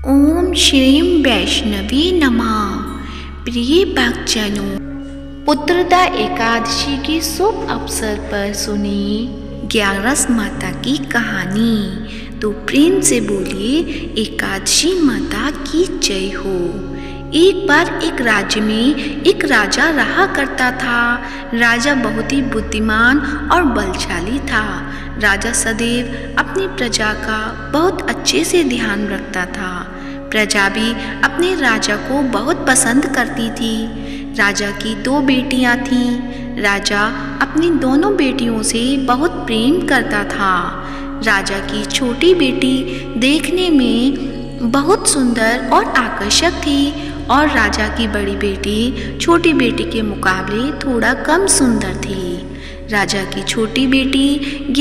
ओम श्रीं वैष्णवी नमः। प्रिय भक्तजनों, पुत्रदा एकादशी के शुभ अवसर पर सुनी ग्यारस माता की कहानी। तो प्रेम से बोलिए एकादशी माता की जय हो। एक बार एक राज्य में एक राजा रहा करता था। राजा बहुत ही बुद्धिमान और बलशाली था। राजा सदैव अपनी प्रजा का बहुत अच्छे से ध्यान रखता था। प्रजा भी अपने राजा को बहुत पसंद करती थी। राजा की 2 बेटियां थीं। राजा अपनी दोनों बेटियों से बहुत प्रेम करता था। राजा की छोटी बेटी देखने में बहुत सुंदर और आकर्षक थी और राजा की बड़ी बेटी छोटी बेटी के मुकाबले थोड़ा कम सुंदर थी। राजा की छोटी बेटी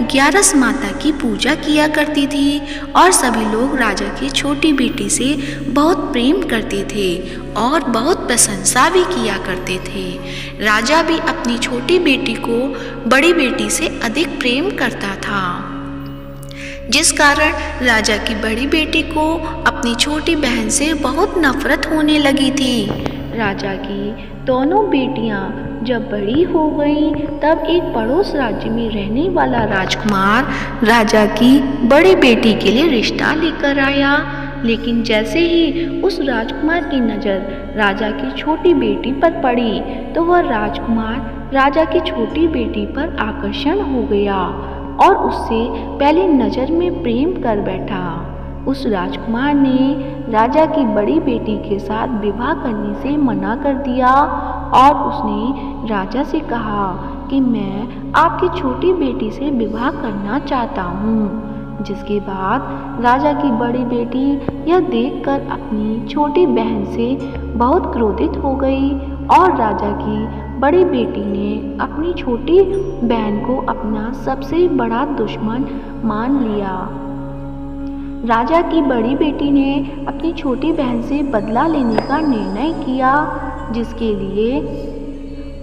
ग्यारस माता की पूजा किया करती थी और सभी लोग राजा की छोटी बेटी से बहुत प्रेम करते थे और बहुत प्रशंसा भी किया करते थे। राजा भी अपनी छोटी बेटी को बड़ी बेटी से अधिक प्रेम करता था, जिस कारण राजा की बड़ी बेटी को अपनी छोटी बहन से बहुत नफरत होने लगी थी। राजा की दोनों बेटियां जब बड़ी हो गईं, तब एक पड़ोस राज्य में रहने वाला राजकुमार राजा की बड़ी बेटी के लिए रिश्ता लेकर आया। लेकिन जैसे ही उस राजकुमार की नज़र राजा की छोटी बेटी पर पड़ी, तो वह राजकुमार राजा की छोटी बेटी पर आकर्षण हो गया और उससे पहली नज़र में प्रेम कर बैठा। उस राजकुमार ने राजा की बड़ी बेटी के साथ विवाह करने से मना कर दिया और उसने राजा से कहा कि मैं आपकी छोटी बेटी से विवाह करना चाहता हूँ। जिसके बाद राजा की बड़ी बेटी यह देखकर अपनी छोटी बहन से बहुत क्रोधित हो गई और राजा की बड़ी बेटी ने अपनी छोटी बहन को अपना सबसे बड़ा दुश्मन मान लिया। राजा की बड़ी बेटी ने अपनी छोटी बहन से बदला लेने का निर्णय किया, जिसके लिए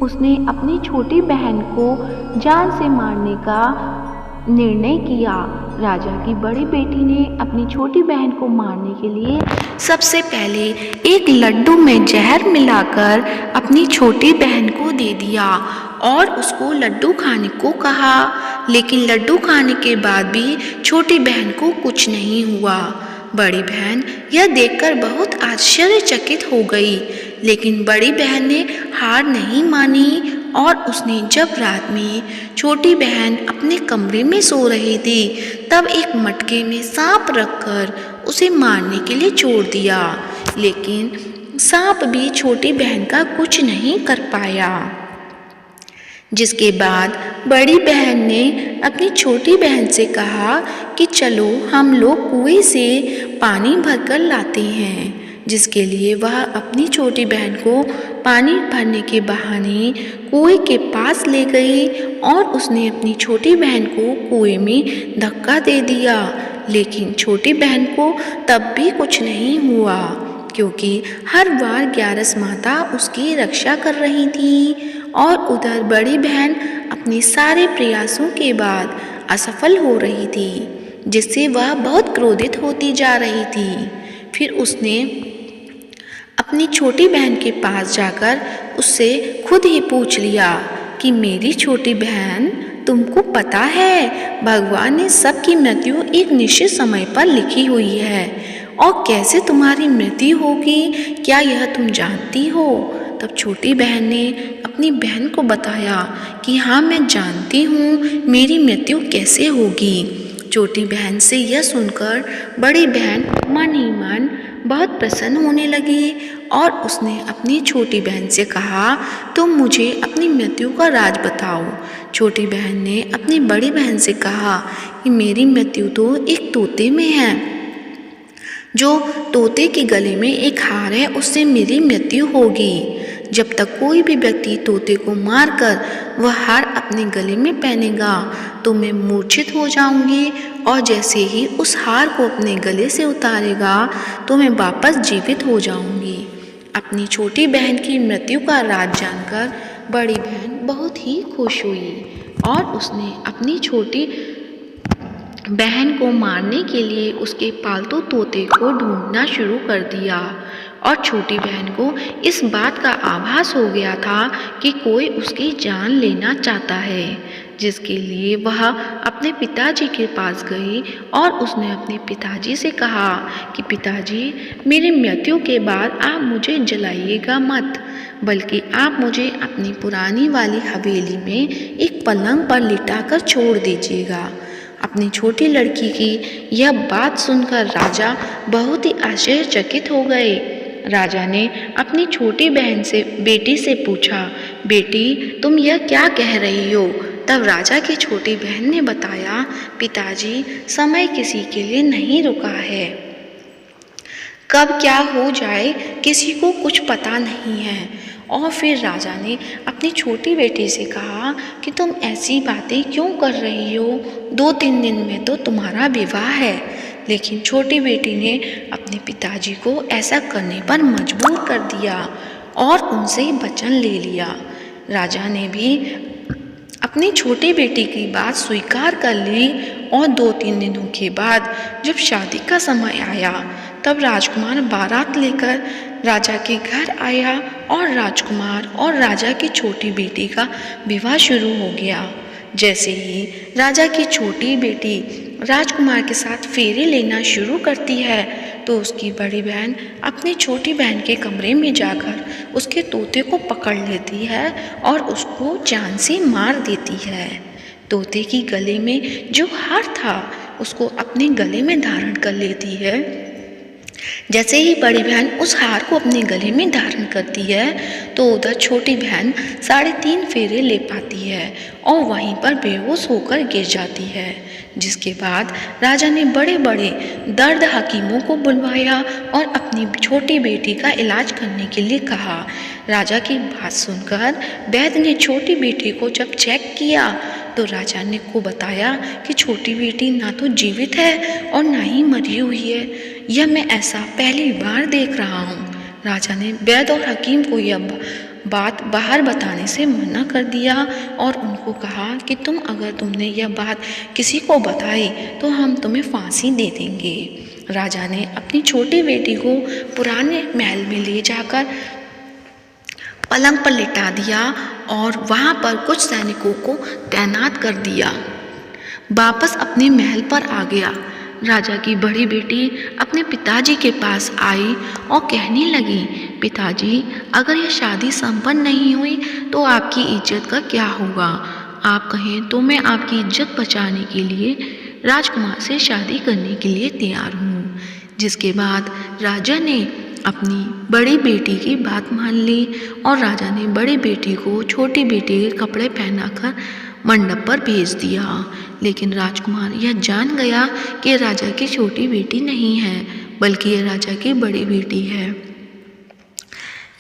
उसने अपनी छोटी बहन को जान से मारने का निर्णय किया। राजा की बड़ी बेटी ने अपनी छोटी बहन को मारने के लिए सबसे पहले एक लड्डू में जहर मिलाकर अपनी छोटी बहन को दे दिया और उसको लड्डू खाने को कहा। लेकिन लड्डू खाने के बाद भी छोटी बहन को कुछ नहीं हुआ। बड़ी बहन यह देखकर बहुत आश्चर्यचकित हो गई, लेकिन बड़ी बहन ने हार नहीं मानी और उसने जब रात में छोटी बहन अपने कमरे में सो रही थी, तब एक मटके में सांप रखकर उसे मारने के लिए छोड़ दिया। लेकिन सांप भी छोटी बहन का कुछ नहीं कर पाया। जिसके बाद बड़ी बहन ने अपनी छोटी बहन से कहा कि चलो हम लोग कुएं से पानी भरकर लाते हैं। जिसके लिए वह अपनी छोटी बहन को पानी भरने के बहाने कुएं के पास ले गई और उसने अपनी छोटी बहन को कुएं में धक्का दे दिया। लेकिन छोटी बहन को तब भी कुछ नहीं हुआ, क्योंकि हर बार ग्यारस माता उसकी रक्षा कर रही थी और उधर बड़ी बहन अपने सारे प्रयासों के बाद असफल हो रही थी, जिससे वह बहुत क्रोधित होती जा रही थी। फिर उसने अपनी छोटी बहन के पास जाकर उससे खुद ही पूछ लिया कि मेरी छोटी बहन, तुमको पता है भगवान ने सबकी मृत्यु एक निश्चित समय पर लिखी हुई है और कैसे तुम्हारी मृत्यु होगी, क्या यह तुम जानती हो? तब छोटी बहन ने अपनी बहन को बताया कि हाँ, मैं जानती हूँ मेरी मृत्यु कैसे होगी। छोटी बहन से यह सुनकर बड़ी बहन मन ही मन बहुत प्रसन्न होने लगी और उसने अपनी छोटी बहन से कहा, तुम मुझे अपनी मृत्यु का राज बताओ। छोटी बहन ने अपनी बड़ी बहन से कहा कि मेरी मृत्यु तो एक तोते में है। जो तोते के गले में एक हार है, उससे मेरी मृत्यु होगी। जब तक कोई भी व्यक्ति तोते को मारकर वह हार अपने गले में पहनेगा तो मैं मूर्छित हो जाऊंगी और जैसे ही उस हार को अपने गले से उतारेगा तो मैं वापस जीवित हो जाऊंगी। अपनी छोटी बहन की मृत्यु का राज जानकर बड़ी बहन बहुत ही खुश हुई और उसने अपनी छोटी बहन को मारने के लिए उसके पालतू तोते को ढूंढना शुरू कर दिया और छोटी बहन को इस बात का आभास हो गया था कि कोई उसकी जान लेना चाहता है, जिसके लिए वह अपने पिताजी के पास गई और उसने अपने पिताजी से कहा कि पिताजी, मेरी मृत्यु के बाद आप मुझे जलाइएगा मत, बल्कि आप मुझे अपनी पुरानी वाली हवेली में एक पलंग पर लिटाकर छोड़ दीजिएगा। अपनी छोटी लड़की की यह बात सुनकर राजा बहुत ही आश्चर्यचकित हो गए। राजा ने अपनी छोटी बहन से बेटी से पूछा, बेटी, तुम यह क्या कह रही हो? तब राजा की छोटी बहन ने बताया, पिताजी, समय किसी के लिए नहीं रुका है, कब क्या हो जाए किसी को कुछ पता नहीं है। और फिर राजा ने अपनी छोटी बेटी से कहा कि तुम ऐसी बातें क्यों कर रही हो? 2-3 दिन में तो तुम्हारा विवाह है। लेकिन छोटी बेटी ने अपने पिताजी को ऐसा करने पर मजबूर कर दिया और उनसे वचन ले लिया। राजा ने भी अपनी छोटी बेटी की बात स्वीकार कर ली और 2-3 दिनों के बाद जब शादी का समय आया तब राजकुमार बारात लेकर राजा के घर आया और राजकुमार और राजा की छोटी बेटी का विवाह शुरू हो गया। जैसे ही राजा की छोटी बेटी राजकुमार के साथ फेरे लेना शुरू करती है तो उसकी बड़ी बहन अपनी छोटी बहन के कमरे में जाकर उसके तोते को पकड़ लेती है और उसको जान से मार देती है। तोते की गले में जो हार था उसको अपने गले में धारण कर लेती है। जैसे ही बड़ी बहन उस हार को अपने गले में धारण करती है तो उधर छोटी बहन 3.5 फेरे ले पाती है और वहीं पर बेहोश होकर गिर जाती है। जिसके बाद राजा ने बड़े बड़े दर्द हकीमों को बुलवाया और अपनी छोटी बेटी का इलाज करने के लिए कहा। राजा की बात सुनकर वैद्य ने छोटी बेटी को जब चेक किया तो राजा ने को बताया कि छोटी बेटी ना तो जीवित है और ना ही मरी हुई है। यह मैं ऐसा पहली बार देख रहा हूँ। राजा ने वैद्य और हकीम को यह बात बाहर बताने से मना कर दिया और उनको कहा कि तुमने यह बात किसी को बताई तो हम तुम्हें फांसी दे देंगे। राजा ने अपनी छोटी बेटी को पुराने महल में ले जाकर पलंग पर लिटा दिया और वहाँ पर कुछ सैनिकों को तैनात कर दिया। वापस अपने महल पर आ गया। राजा की बड़ी बेटी अपने पिताजी के पास आई और कहने लगी, पिताजी, अगर यह शादी संपन्न नहीं हुई तो आपकी इज्जत का क्या होगा? आप कहें तो मैं आपकी इज्जत बचाने के लिए राजकुमार से शादी करने के लिए तैयार हूँ। जिसके बाद राजा ने अपनी बड़ी बेटी की बात मान ली और राजा ने बड़ी बेटी को छोटी बेटी के कपड़े पहनाकर मंडप पर भेज दिया। लेकिन राजकुमार यह जान गया कि राजा की छोटी बेटी नहीं है बल्कि यह राजा की बड़ी बेटी है।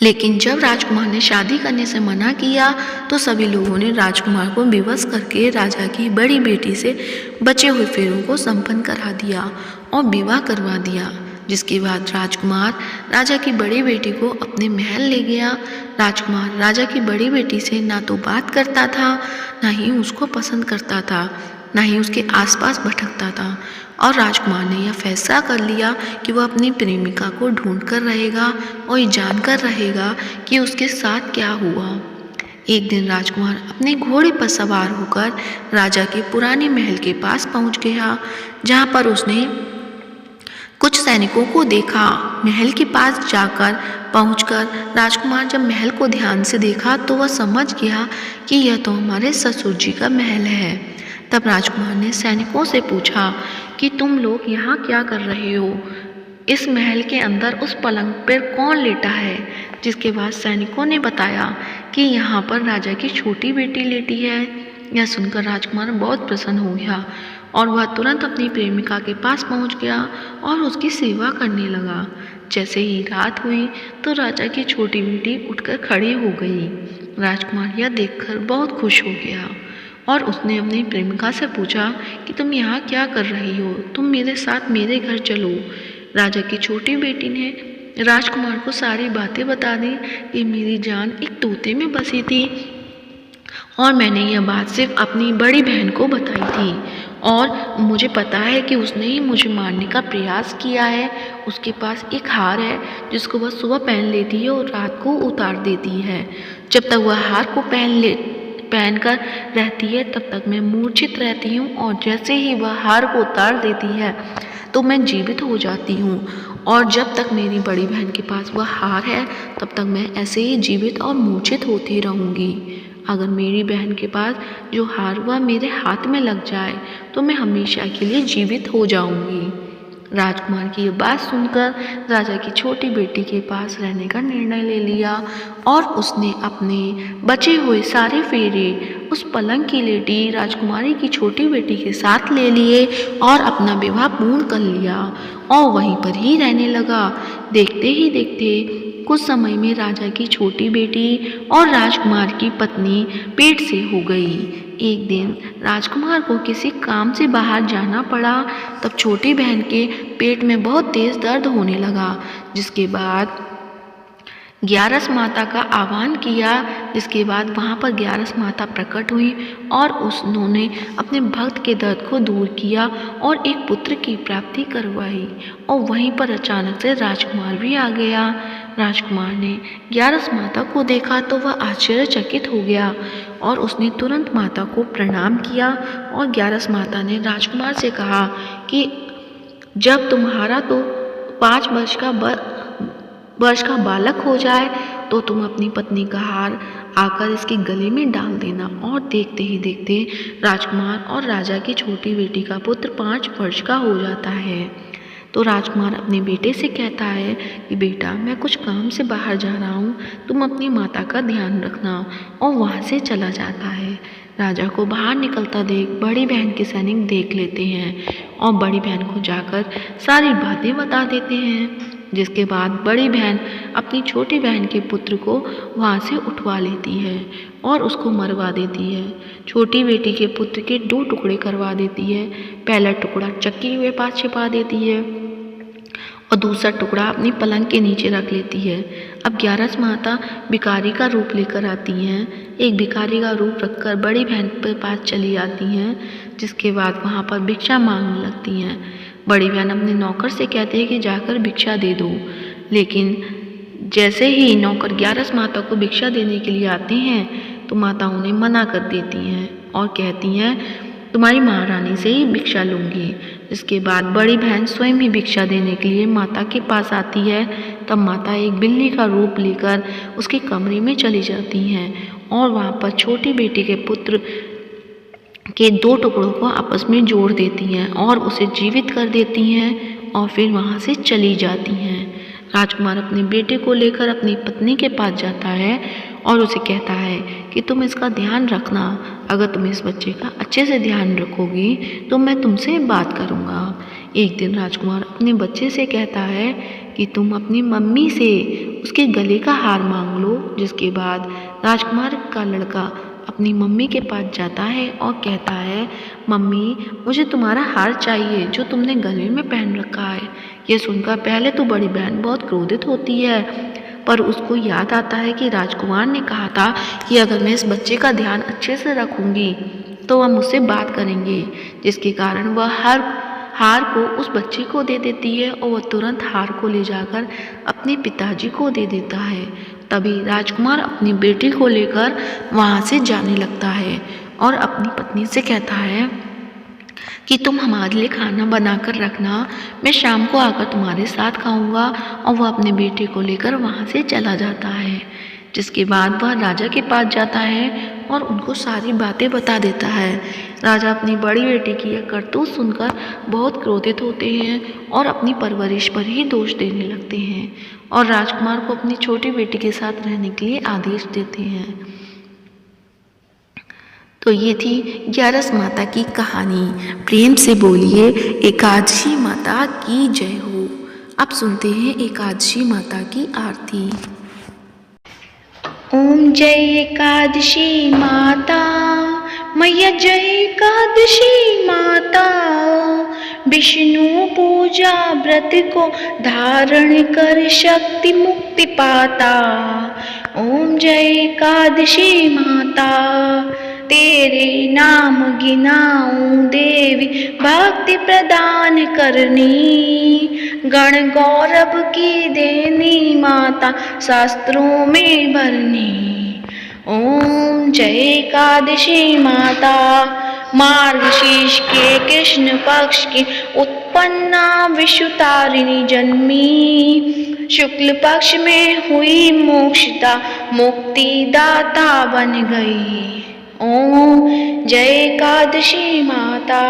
लेकिन जब राजकुमार ने शादी करने से मना किया तो सभी लोगों ने राजकुमार को विवश करके राजा की बड़ी बेटी से बचे हुए फेरों को संपन्न करा दिया और विवाह करवा दिया। जिसके बाद राजकुमार राजा की बड़ी बेटी को अपने महल ले गया। राजकुमार राजा की बड़ी बेटी से ना तो बात करता था, ना ही उसको पसंद करता था, ना ही उसके आसपास भटकता था और राजकुमार ने यह फैसला कर लिया कि वह अपनी प्रेमिका को ढूंढ कर रहेगा और ये जानकर रहेगा कि उसके साथ क्या हुआ। एक दिन राजकुमार अपने घोड़े पर सवार होकर राजा के पुराने महल के पास पहुंच गया, जहां पर उसने कुछ सैनिकों को देखा। महल के पास जाकर पहुंचकर राजकुमार जब महल को ध्यान से देखा तो वह समझ गया कि यह तो हमारे ससुर जी का महल है। तब राजकुमार ने सैनिकों से पूछा कि तुम लोग यहाँ क्या कर रहे हो? इस महल के अंदर उस पलंग पर कौन लेटा है? जिसके बाद सैनिकों ने बताया कि यहाँ पर राजा की छोटी बेटी लेटी है। यह सुनकर राजकुमार बहुत प्रसन्न हो गया और वह तुरंत अपनी प्रेमिका के पास पहुंच गया और उसकी सेवा करने लगा। जैसे ही रात हुई तो राजा की छोटी बेटी उठकर खड़ी हो गई। राजकुमार यह देखकर बहुत खुश हो गया और उसने अपनी प्रेमिका से पूछा कि तुम यहाँ क्या कर रही हो? तुम मेरे साथ मेरे घर चलो। राजा की छोटी बेटी ने राजकुमार को सारी बातें बता दी कि मेरी जान एक तोते में बसी थी और मैंने यह बात सिर्फ अपनी बड़ी बहन को बताई थी और मुझे पता है कि उसने ही मुझे मारने का प्रयास किया है। उसके पास एक हार है जिसको वह सुबह पहन लेती है और रात को उतार देती है। जब तक वह हार को पहनकर रहती है तब तक मैं मूर्छित रहती हूँ, और जैसे ही वह हार को उतार देती है तो मैं जीवित हो जाती हूँ। और जब तक मेरी बड़ी बहन के पास वह हार है तब तक मैं ऐसे ही जीवित और मूर्छित होती रहूँगी। अगर मेरी बहन के पास जो हार वह मेरे हाथ में लग जाए तो मैं हमेशा के लिए जीवित हो जाऊँगी। राजकुमार की ये बात सुनकर राजा की छोटी बेटी के पास रहने का निर्णय ले लिया, और उसने अपने बचे हुए सारे फेरे उस पलंग की लेटी राजकुमारी की छोटी बेटी के साथ ले लिए और अपना विवाह पूर्ण कर लिया और वहीं पर ही रहने लगा। देखते ही देखते कुछ समय में राजा की छोटी बेटी और राजकुमार की पत्नी पेट से हो गई। एक दिन राजकुमार को किसी काम से बाहर जाना पड़ा। तब छोटी बहन के पेट में बहुत तेज़ दर्द होने लगा, जिसके बाद ग्यारस माता का आह्वान किया। जिसके बाद वहाँ पर ग्यारस माता प्रकट हुई और उन्होंने अपने भक्त के दर्द को दूर किया और एक पुत्र की प्राप्ति करवाई। और वहीं पर अचानक से राजकुमार भी आ गया। राजकुमार ने ग्यारस माता को देखा तो वह आश्चर्यचकित हो गया और उसने तुरंत माता को प्रणाम किया। और ग्यारस माता ने राजकुमार से कहा कि जब तुम्हारा तो 5 वर्ष का बालक हो जाए तो तुम अपनी पत्नी का हार आकर इसके गले में डाल देना। और देखते ही देखते राजकुमार और राजा की छोटी बेटी का पुत्र 5 वर्ष का हो जाता है। तो राजकुमार अपने बेटे से कहता है कि बेटा, मैं कुछ काम से बाहर जा रहा हूँ, तुम अपनी माता का ध्यान रखना। और वहाँ से चला जाता है। राजा को बाहर निकलता देख बड़ी बहन के सैनिक देख लेते हैं और बड़ी बहन को जाकर सारी बातें बता देते हैं। जिसके बाद बड़ी बहन अपनी छोटी बहन के पुत्र को वहाँ से उठवा लेती है और उसको मरवा देती है। छोटी बेटी के पुत्र के 2 टुकड़े करवा देती है। पहला टुकड़ा चक्की के पास छिपा देती है और दूसरा टुकड़ा अपनी पलंग के नीचे रख लेती है। अब ग्यारस माता भिखारी का रूप लेकर आती हैं। एक भिखारी का रूप रखकर बड़ी बहन के पास चली आती हैं। जिसके बाद वहाँ पर भिक्षा मांगने लगती हैं। बड़ी बहन अपने नौकर से कहती है कि जाकर भिक्षा दे दो, लेकिन जैसे ही नौकर ग्यारस माता को भिक्षा देने के लिए आते हैं तो माता उन्हें मना कर देती हैं और कहती हैं तुम्हारी महारानी से ही भिक्षा लूँगी। इसके बाद बड़ी बहन स्वयं ही भिक्षा देने के लिए माता के पास आती है। तब माता एक बिल्ली का रूप लेकर उसके कमरे में चली जाती हैं और वहाँ पर छोटी बेटी के पुत्र के 2 टुकड़ों को आपस में जोड़ देती हैं और उसे जीवित कर देती हैं और फिर वहाँ से चली जाती हैं। राजकुमार अपने बेटे को लेकर अपनी पत्नी के पास जाता है और उसे कहता है कि तुम इसका ध्यान रखना। अगर तुम इस बच्चे का अच्छे से ध्यान रखोगी तो मैं तुमसे बात करूँगा। एक दिन राजकुमार अपने बच्चे से कहता है कि तुम अपनी मम्मी से उसके गले का हार मांग लो। जिसके बाद राजकुमार का लड़का अपनी मम्मी के पास जाता है और कहता है मम्मी, मुझे तुम्हारा हार चाहिए जो तुमने गले में पहन रखा है। ये सुनकर पहले तो बड़ी बहन बहुत क्रोधित होती है, पर उसको याद आता है कि राजकुमार ने कहा था कि अगर मैं इस बच्चे का ध्यान अच्छे से रखूँगी तो वह मुझसे बात करेंगे। जिसके कारण वह हार को उस बच्चे को दे देती है और वह तुरंत हार को ले जाकर अपने पिताजी को दे देता है। तभी राजकुमार अपनी बेटी को लेकर वहाँ से जाने लगता है और अपनी पत्नी से कहता है कि तुम हमारे लिए खाना बनाकर रखना, मैं शाम को आकर तुम्हारे साथ खाऊंगा। और वह अपने बेटे को लेकर वहाँ से चला जाता है। जिसके बाद वह राजा के पास जाता है और उनको सारी बातें बता देता है। राजा अपनी बड़ी बेटी की यह करतूत सुनकर बहुत क्रोधित होते हैं और अपनी परवरिश पर ही दोष देने लगते हैं और राजकुमार को अपनी छोटी बेटी के साथ रहने के लिए आदेश देते हैं। तो ये थी ग्यारस माता की कहानी। प्रेम से बोलिए एकादशी माता की जय हो। अब सुनते हैं एकादशी माता की आरती। ओम जय एकादशी माता, मैया जय एकादशी माता। विष्णु पूजा व्रत को धारण कर शक्ति मुक्ति पाता। ओम जय एकादशी माता, तेरे नाम गिनाऊं देवी भक्ति प्रदान करनी। गण गौरव की देनी माता शास्त्रों में भरनी। ओम जय एकादशी माता मार्गशीर्ष के कृष्ण पक्ष की उत्पन्ना विश्वतारिणी जन्मी। शुक्ल पक्ष में हुई मोक्षदा मुक्ति दाता बन गई। ओम जय एकादशी माता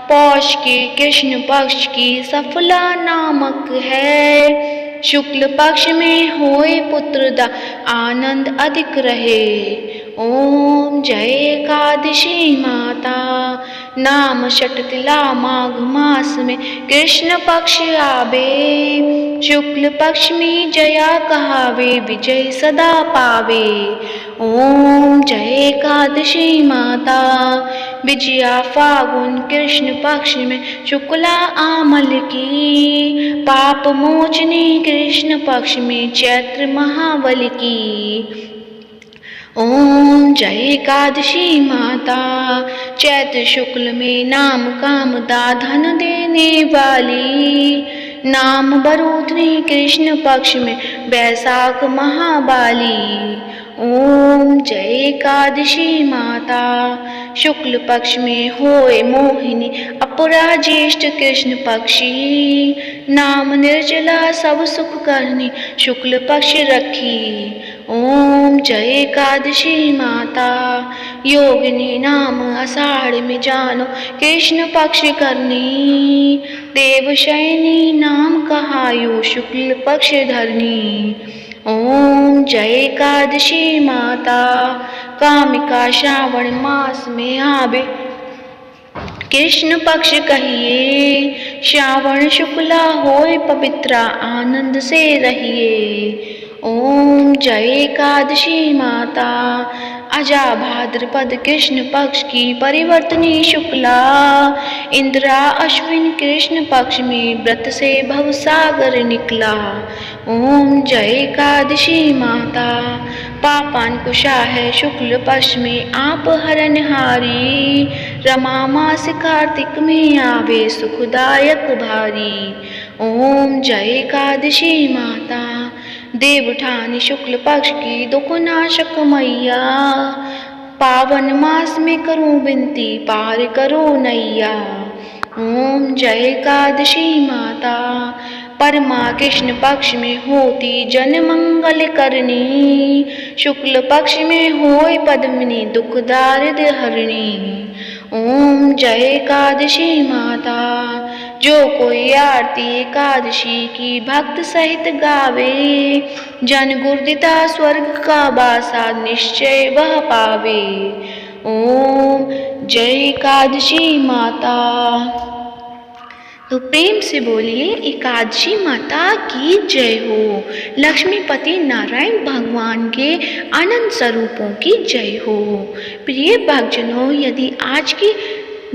पौष के कृष्ण पक्ष की सफला नामक है। शुक्ल पक्ष में होए पुत्रदा आनंद अधिक रहे। ओम जय एकादशी माता नाम षटतिला माघ मास में कृष्ण पक्ष आवे। शुक्ल पक्ष में जया कहावे विजय सदा पावे। ओम जय एकादशी माता विजया फागुन कृष्ण पक्ष में शुक्ला आमल की। पाप मोचनी कृष्ण पक्ष में चैत्र महाबल की। ओम जय एकादशी माता चैत्र शुक्ल में नाम कामदा धन देने वाली। नाम बरूधनी कृष्ण पक्ष में बैसाख महाबाली। ओम जय एकादशी माता शुक्ल पक्ष में होए मोहिनी अपरा ज्येष्ठ कृष्ण पक्षी। नाम निर्जला सब सुख करनी शुक्ल पक्ष रखी। ओम जय एकादशी माता योगिनी नाम आषाढ़ में जानो कृष्ण पक्ष करनी। देवशयनी नाम कहायो शुक्ल पक्ष धरनी। ओम जय एकादशी माता कामिका श्रावण मास में आवे कृष्ण पक्ष कहिए। श्रावण शुक्ला होए पवित्रा आनंद से रहिए। ओम जय एकादशी माता अजा भाद्रपद कृष्ण पक्ष की परिवर्तनी शुक्ला। इंद्रा अश्विन कृष्ण पक्ष में व्रत से भवसागर निकला। ओम जय एकादशी माता पापांकुशा है शुक्ल पक्ष में आप हरनहारी। रमा मास कार्तिक में आवे सुखदायक भारी। ओम जय एकादशी माता देवठानी शुक्ल पक्ष की दुखनाशक मैया। पावन मास में करूं विनती पार करो नैया। ओम जय एकादशी माता परमा कृष्ण पक्ष में होती जन मंगल करनी। शुक्ल पक्ष में होए पद्मिनी दुख दारिद्र हरणी। ओम जय एकादशी माता जो कोई आरती एकादशी की भक्त सहित गावे। जन गुरुदिता स्वर्ग का बासा निश्चय वह पावे। ओम जय एकादशी माता। तो प्रेम से बोलिए एकादशी माता की जय हो। लक्ष्मीपति नारायण भगवान के अनंत स्वरूपों की जय हो। प्रिय भक्तजनों यदि आज की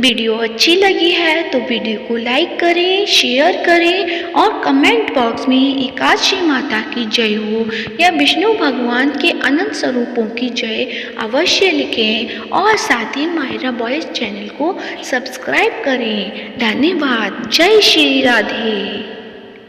वीडियो अच्छी लगी है तो वीडियो को लाइक करें, शेयर करें और कमेंट बॉक्स में एकादशी माता की जय हो या विष्णु भगवान के अनंत स्वरूपों की जय अवश्य लिखें और साथ ही मायरा बॉयज चैनल को सब्सक्राइब करें। धन्यवाद। जय श्री राधे।